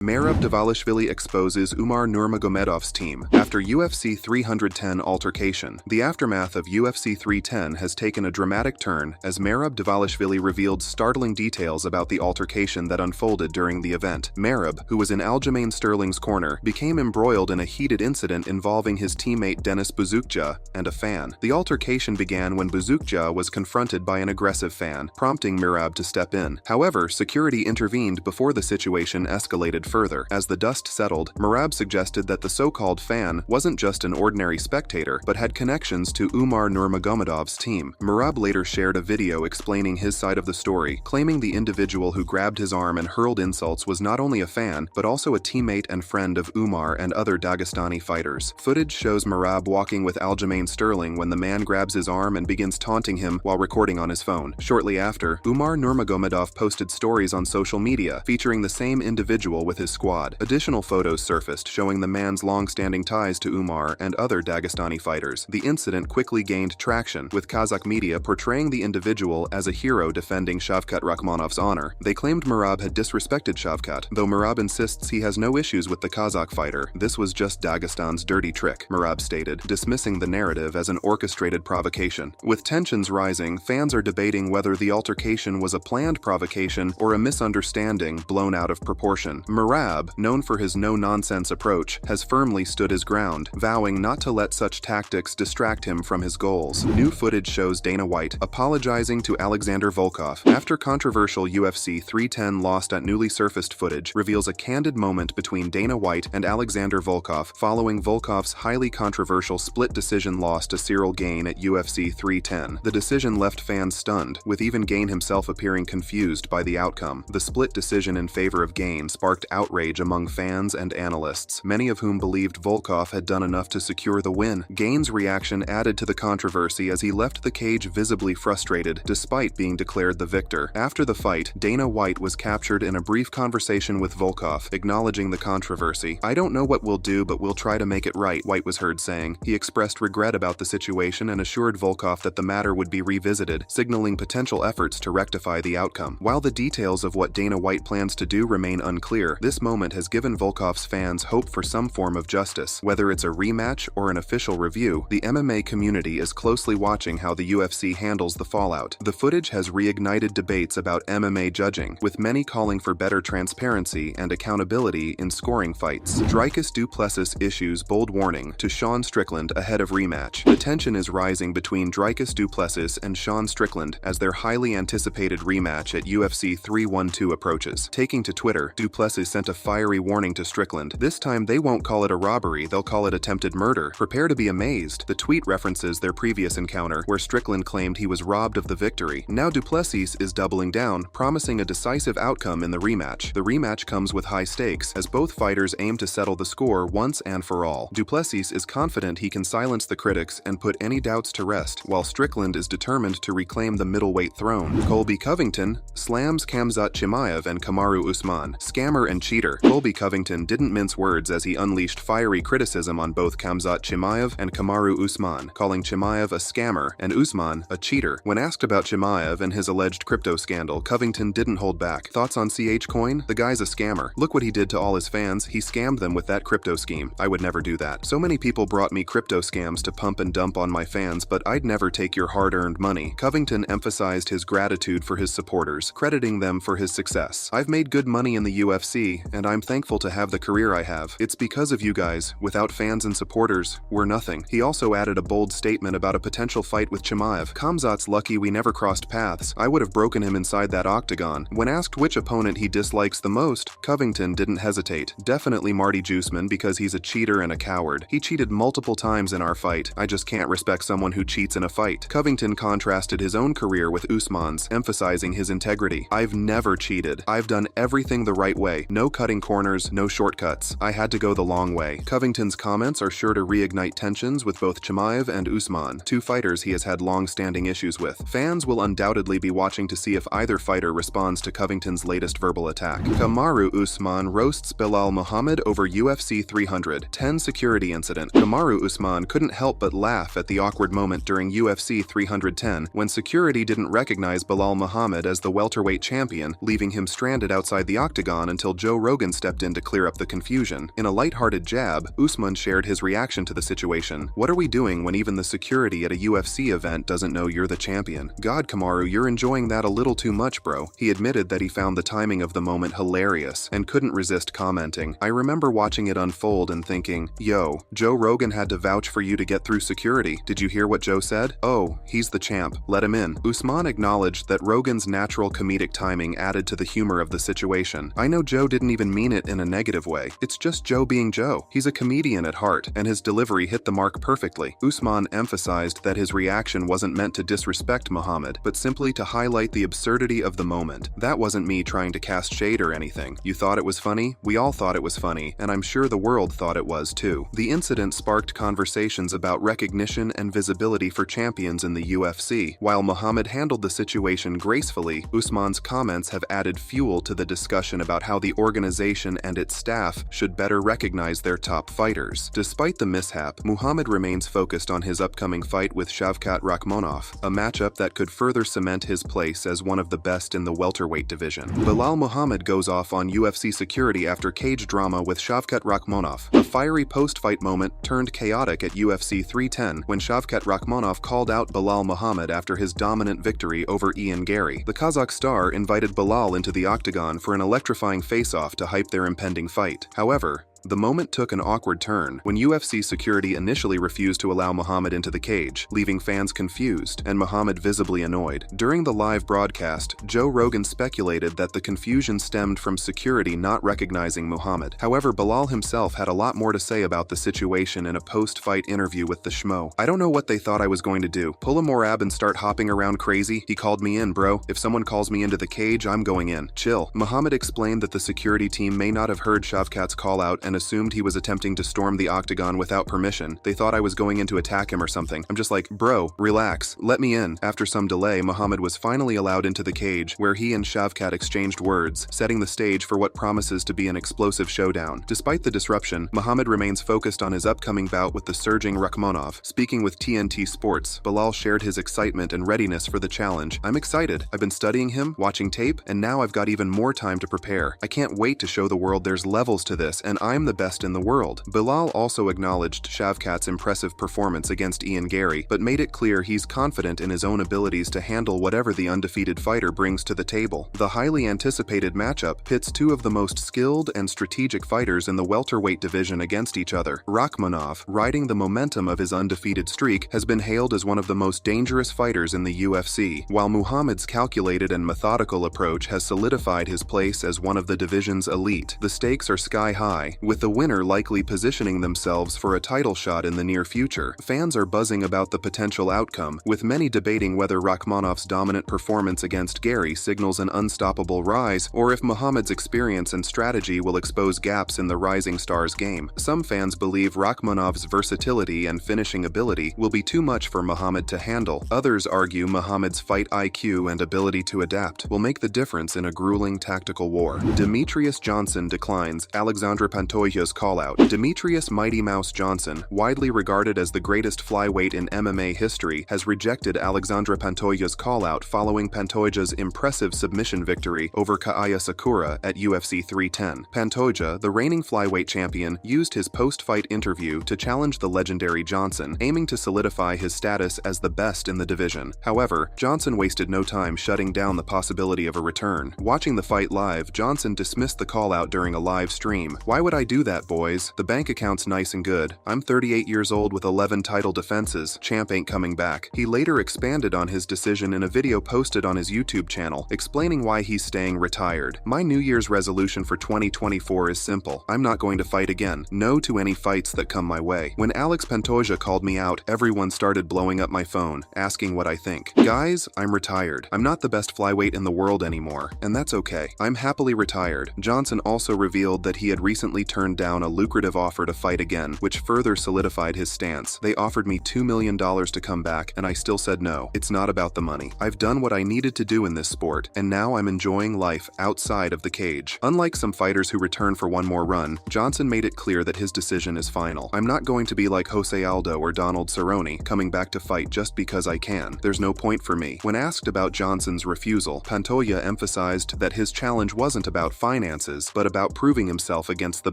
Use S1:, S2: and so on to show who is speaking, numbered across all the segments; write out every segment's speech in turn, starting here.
S1: Merab Dvalishvili exposes Umar Nurmagomedov's team. After UFC 310 altercation, the aftermath of UFC 310 has taken a dramatic turn as Merab Dvalishvili revealed startling details about the altercation that unfolded during the event. Merab, who was in Aljamain Sterling's corner, became embroiled in a heated incident involving his teammate Denis Buzukja and a fan. The altercation began when Buzukja was confronted by an aggressive fan, prompting Merab to step in. However, security intervened before the situation escalated further. As the dust settled, Merab suggested that the so-called fan wasn't just an ordinary spectator, but had connections to Umar Nurmagomedov's team. Merab later shared a video explaining his side of the story, claiming the individual who grabbed his arm and hurled insults was not only a fan, but also a teammate and friend of Umar and other Dagestani fighters. Footage shows Merab walking with Aljamain Sterling when the man grabs his arm and begins taunting him while recording on his phone. Shortly after, Umar Nurmagomedov posted stories on social media featuring the same individual with his squad. Additional photos surfaced showing the man's long-standing ties to Umar and other Dagestani fighters. The incident quickly gained traction, with Kazakh media portraying the individual as a hero defending Shavkat Rakhmonov's honor. They claimed Merab had disrespected Shavkat, though Merab insists he has no issues with the Kazakh fighter. This was just Dagestan's dirty trick, Merab stated, dismissing the narrative as an orchestrated provocation. With tensions rising, fans are debating whether the altercation was a planned provocation or a misunderstanding blown out of proportion. Merab, known for his no-nonsense approach, has firmly stood his ground, vowing not to let such tactics distract him from his goals. New footage shows Dana White apologizing to Alexandre Volkov. After controversial UFC 310 lost at newly surfaced footage reveals a candid moment between Dana White and Alexandre Volkov following Volkov's highly controversial split decision loss to Cyril Gane at UFC 310. The decision left fans stunned, with even Gane himself appearing confused by the outcome. The split decision in favor of Gane sparked outrage among fans and analysts, many of whom believed Volkov had done enough to secure the win. Gane's reaction added to the controversy as he left the cage visibly frustrated, despite being declared the victor. After the fight, Dana White was captured in a brief conversation with Volkov, acknowledging the controversy. "I don't know what we'll do, but we'll try to make it right," White was heard saying. He expressed regret about the situation and assured Volkov that the matter would be revisited, signaling potential efforts to rectify the outcome. While the details of what Dana White plans to do remain unclear, this moment has given Volkov's fans hope for some form of justice. Whether it's a rematch or an official review, the MMA community is closely watching how the UFC handles the fallout. The footage has reignited debates about MMA judging, with many calling for better transparency and accountability in scoring fights. Dricus du Plessis issues bold warning to Sean Strickland ahead of rematch. The tension is rising between Dricus du Plessis and Sean Strickland as their highly anticipated rematch at UFC 312 approaches. Taking to Twitter, du Plessis sent a fiery warning to Strickland. This time they won't call it a robbery, they'll call it attempted murder. Prepare to be amazed. The tweet references their previous encounter, where Strickland claimed he was robbed of the victory. Now du Plessis is doubling down, promising a decisive outcome in the rematch. The rematch comes with high stakes, as both fighters aim to settle the score once and for all. Du Plessis is confident he can silence the critics and put any doubts to rest, while Strickland is determined to reclaim the middleweight throne. Colby Covington slams Khamzat Chimaev and Kamaru Usman. Scammer and cheater. Colby Covington didn't mince words as he unleashed fiery criticism on both Khamzat Chimaev and Kamaru Usman, calling Chimaev a scammer and Usman a cheater. When asked about Chimaev and his alleged crypto scandal, Covington didn't hold back. Thoughts on CH Coin? The guy's a scammer. Look what he did to all his fans. He scammed them with that crypto scheme. I would never do that. So many people brought me crypto scams to pump and dump on my fans, but I'd never take your hard-earned money. Covington emphasized his gratitude for his supporters, crediting them for his success. "I've made good money in the UFC, and I'm thankful to have the career I have. It's because of you guys. Without fans and supporters, we're nothing." He also added a bold statement about a potential fight with Chimaev. "Khamzat's lucky we never crossed paths. I would have broken him inside that octagon." When asked which opponent he dislikes the most, Covington didn't hesitate. "Definitely Marty Usman, because he's a cheater and a coward. He cheated multiple times in our fight. I just can't respect someone who cheats in a fight." Covington contrasted his own career with Usman's, emphasizing his integrity. "I've never cheated. I've done everything the right way. No cutting corners, no shortcuts. I had to go the long way." Covington's comments are sure to reignite tensions with both Chimaev and Usman, two fighters he has had long-standing issues with. Fans will undoubtedly be watching to see if either fighter responds to Covington's latest verbal attack. Kamaru Usman roasts Belal Muhammad over UFC 310 security incident. Kamaru Usman couldn't help but laugh at the awkward moment during UFC 310 when security didn't recognize Belal Muhammad as the welterweight champion, leaving him stranded outside the octagon until Joe Rogan stepped in to clear up the confusion. In a lighthearted jab, Usman shared his reaction to the situation. "What are we doing when even the security at a UFC event doesn't know you're the champion? God, Kamaru, you're enjoying that a little too much, bro." He admitted that he found the timing of the moment hilarious and couldn't resist commenting, "I remember watching it unfold and thinking, yo, Joe Rogan had to vouch for you to get through security. Did you hear what Joe said? Oh, he's the champ. Let him in." Usman acknowledged that Rogan's natural comedic timing added to the humor of the situation. "I know Joe didn't even mean it in a negative way. It's just Joe being Joe. He's a comedian at heart, and his delivery hit the mark perfectly." Usman emphasized that his reaction wasn't meant to disrespect Muhammad, but simply to highlight the absurdity of the moment. "That wasn't me trying to cast shade or anything. You thought it was funny? We all thought it was funny, and I'm sure the world thought it was too." The incident sparked conversations about recognition and visibility for champions in the UFC. While Muhammad handled the situation gracefully, Usman's comments have added fuel to the discussion about how the organization and its staff should better recognize their top fighters. Despite the mishap, Muhammad remains focused on his upcoming fight with Shavkat Rakhmonov, a matchup that could further cement his place as one of the best in the welterweight division. Belal Muhammad goes off on UFC security after cage drama with Shavkat Rakhmonov. A fiery post-fight moment turned chaotic at UFC 310 when Shavkat Rakhmonov called out Belal Muhammad after his dominant victory over Ian Gary. The Kazakh star invited Belal into the octagon for an electrifying face-off to hype their impending fight. However, the moment took an awkward turn when UFC security initially refused to allow Muhammad into the cage, leaving fans confused and Muhammad visibly annoyed. During the live broadcast, Joe Rogan speculated that the confusion stemmed from security not recognizing Muhammad. However, Belal himself had a lot more to say about the situation in a post-fight interview with the Schmo. "I don't know what they thought I was going to do. Pull a Merab and start hopping around crazy? He called me in, bro. If someone calls me into the cage, I'm going in. Chill." Muhammad explained that the security team may not have heard Shavkat's call out and assumed he was attempting to storm the octagon without permission. "They thought I was going in to attack him or something. I'm just like, bro, relax, let me in." After some delay, Muhammad was finally allowed into the cage, where he and Shavkat exchanged words, setting the stage for what promises to be an explosive showdown. Despite the disruption, Muhammad remains focused on his upcoming bout with the surging Rakhmonov. Speaking with TNT Sports, Belal shared his excitement and readiness for the challenge. "I'm excited. I've been studying him, watching tape, and now I've got even more time to prepare. I can't wait to show the world there's levels to this, and I'm the best in the world." Belal also acknowledged Shavkat's impressive performance against Ian Gary, but made it clear he's confident in his own abilities to handle whatever the undefeated fighter brings to the table. The highly anticipated matchup pits two of the most skilled and strategic fighters in the welterweight division against each other. Rakhmonov, riding the momentum of his undefeated streak, has been hailed as one of the most dangerous fighters in the UFC, while Muhammad's calculated and methodical approach has solidified his place as one of the division's elite. The stakes are sky high, with the winner likely positioning themselves for a title shot in the near future. Fans are buzzing about the potential outcome, with many debating whether Rakhmonov's dominant performance against Gary signals an unstoppable rise, or if Muhammad's experience and strategy will expose gaps in the rising star's game. Some fans believe Rakhmonov's versatility and finishing ability will be too much for Muhammad to handle. Others argue Muhammad's fight IQ and ability to adapt will make the difference in a grueling tactical war. Demetrious Johnson declines Alexandre Pantoja's call-out. Demetrious Mighty Mouse Johnson, widely regarded as the greatest flyweight in MMA history, has rejected Alexandre Pantoja's call-out following Pantoja's impressive submission victory over Kaaya Sakura at UFC 310. Pantoja, the reigning flyweight champion, used his post-fight interview to challenge the legendary Johnson, aiming to solidify his status as the best in the division. However, Johnson wasted no time shutting down the possibility of a return. Watching the fight live, Johnson dismissed the call-out during a live stream. "Why would I do that, boys? The bank account's nice and good. I'm 38 years old with 11 title defenses. Champ ain't coming back." He later expanded on his decision in a video posted on his YouTube channel, explaining why he's staying retired. "My New Year's resolution for 2024 is simple. I'm not going to fight again. No to any fights that come my way. When Alex Pantoja called me out, everyone started blowing up my phone, asking what I think. Guys, I'm retired. I'm not the best flyweight in the world anymore, and that's okay. I'm happily retired." Johnson also revealed that he had recently turned turned down a lucrative offer to fight again, which further solidified his stance. They offered me $2 million to come back, and I still said no. It's not about the money. I've done what I needed to do in this sport, and now I'm enjoying life outside of the cage. Unlike some fighters who return for one more run, Johnson made it clear that his decision is final. I'm not going to be like Jose Aldo or Donald Cerrone, coming back to fight just because I can. There's no point for me. When asked about Johnson's refusal, Pantoja emphasized that his challenge wasn't about finances, but about proving himself against the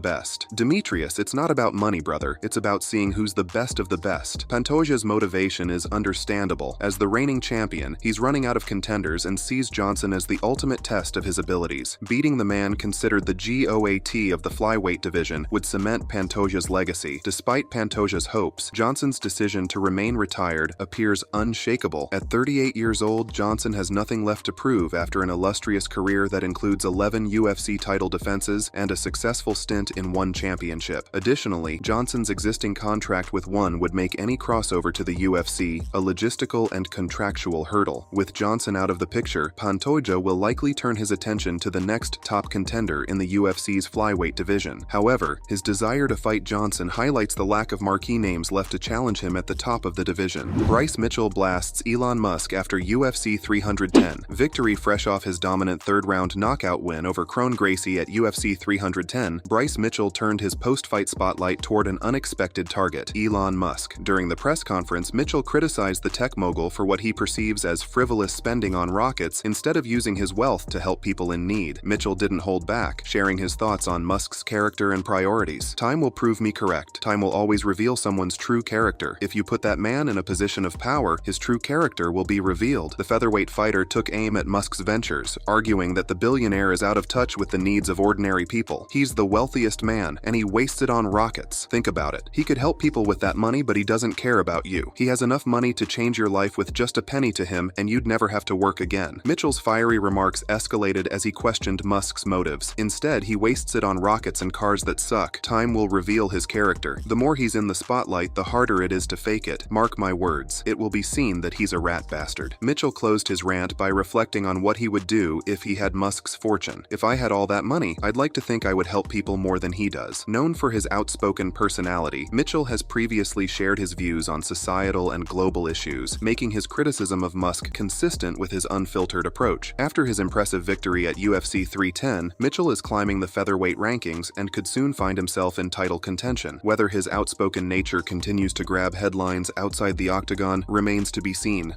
S1: best. Demetrious, it's not about money, brother. It's about seeing who's the best of the best. Pantoja's motivation is understandable. As the reigning champion, he's running out of contenders and sees Johnson as the ultimate test of his abilities. Beating the man considered the GOAT of the flyweight division would cement Pantoja's legacy. Despite Pantoja's hopes, Johnson's decision to remain retired appears unshakable. At 38 years old, Johnson has nothing left to prove after an illustrious career that includes 11 UFC title defenses and a successful stint in one championship. Additionally, Johnson's existing contract with ONE would make any crossover to the UFC a logistical and contractual hurdle. With Johnson out of the picture, Pantoja will likely turn his attention to the next top contender in the UFC's flyweight division. However, his desire to fight Johnson highlights the lack of marquee names left to challenge him at the top of the division. Bryce Mitchell blasts Elon Musk after UFC 310. Victory fresh off his dominant third-round knockout win over Kron Gracie at UFC 310, Bryce Mitchell turned his post-fight spotlight toward an unexpected target, Elon Musk. During the press conference, Mitchell criticized the tech mogul for what he perceives as frivolous spending on rockets instead of using his wealth to help people in need. Mitchell didn't hold back, sharing his thoughts on Musk's character and priorities. Time will prove me correct. Time will always reveal someone's true character. If you put that man in a position of power, his true character will be revealed. The featherweight fighter took aim at Musk's ventures, arguing that the billionaire is out of touch with the needs of ordinary people. He's the wealthiest man, and he wastes it on rockets. Think about it. He could help people with that money, but he doesn't care about you. He has enough money to change your life with just a penny to him, and you'd never have to work again. Mitchell's fiery remarks escalated as he questioned Musk's motives. Instead, he wastes it on rockets and cars that suck. Time will reveal his character. The more he's in the spotlight, the harder it is to fake it. Mark my words. It will be seen that he's a rat bastard. Mitchell closed his rant by reflecting on what he would do if he had Musk's fortune. If I had all that money, I'd like to think I would help people more than he does. Known for his outspoken personality, Mitchell has previously shared his views on societal and global issues, making his criticism of Musk consistent with his unfiltered approach. After his impressive victory at UFC 310, Mitchell is climbing the featherweight rankings and could soon find himself in title contention. Whether his outspoken nature continues to grab headlines outside the octagon remains to be seen.